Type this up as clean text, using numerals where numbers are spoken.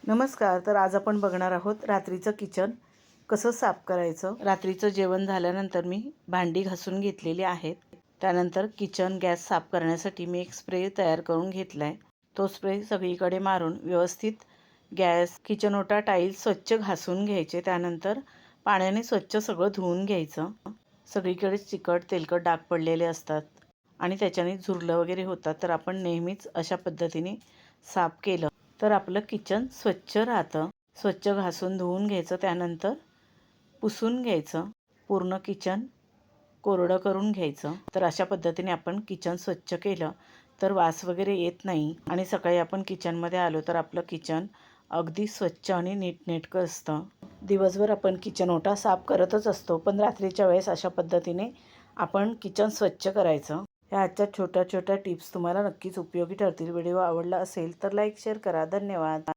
नमस्कार. तर आज आपण बघणार आहोत रात्रीचं किचन कसं साफ करायचं. रात्रीचं जेवण झाल्यानंतर मी भांडी घासून घेतलेली आहेत. त्यानंतर किचन गॅस साफ करण्यासाठी मी एक स्प्रे तयार करून घेतला आहे. तो स्प्रे सगळीकडे मारून व्यवस्थित गॅस, किचन ओटा, टाईल्स स्वच्छ घासून घ्यायचे. त्यानंतर पाण्याने स्वच्छ सगळं धुवून घ्यायचं. सगळीकडे चिकट तेलकट डाग पडलेले असतात आणि त्याच्याने झुरलं वगैरे होतात. तर आपण नेहमीच अशा पद्धतीने साफ केलं तर आपलं किचन स्वच्छ राहतं. स्वच्छ घासून धुवून घ्यायचं, त्यानंतर पुसून घ्यायचं. पूर्ण किचन कोरडं करून घ्यायचं. तर अशा पद्धतीने आपण किचन स्वच्छ केलं तर वास वगैरे येत नाही आणि सकाळी आपण किचनमध्ये आलो तर आपलं किचन अगदी स्वच्छ आणि नीटनेटकं असतं. दिवसभर आपण किचन ओटा साफ करतच असतो, पण रात्रीच्या वेळेस अशा पद्धतीने आपण किचन स्वच्छ करायचं. ह्या आजच्या छोट्या छोट्या टिप्स तुम्हाला नक्कीच उपयोगी ठरतील. व्हिडिओ आवडला असेल तर लाईक शेअर करा. धन्यवाद.